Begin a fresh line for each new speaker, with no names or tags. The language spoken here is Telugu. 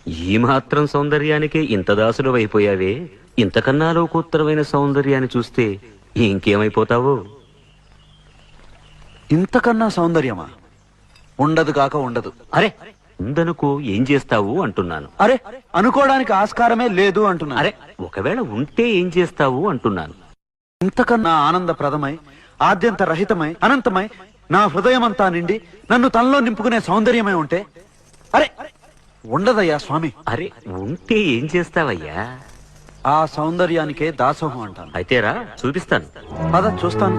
ఈ మాత్రం సౌందర్యానికే ఇంత దాసుడు అయిపోయావే, ఇంతకన్నా లోకోత్తరమైన సౌందర్యాన్ని చూస్తే ఇంకేమైపోతావో.
ఇంతకన్నా సౌందర్యమా? ఉండదు కాక ఉండదు.
అరే ఉందనుకో ఏం చేస్తావు అంటున్నాను.
అరే అనుకోవడానికి ఆస్కారమే లేదు అంటున్నా.
అరే ఒకవేళ ఉంటే ఏం చేస్తావు అంటున్నాను.
ఇంతకన్నా ఆనందప్రదమై, ఆద్యంత రహితమై, అనంతమై, నా హృదయమంతా నిండి నన్ను తనలో నింపుకునే సౌందర్యమై ఉంటే అరే ఉండదయ్యా స్వామి.
అరే ఉంటే ఏం చేస్తావయ్యా?
ఆ సౌందర్యానికే దాసోహం అంటాను.
అయితేరా చూపిస్తాను.
పద చూస్తాను.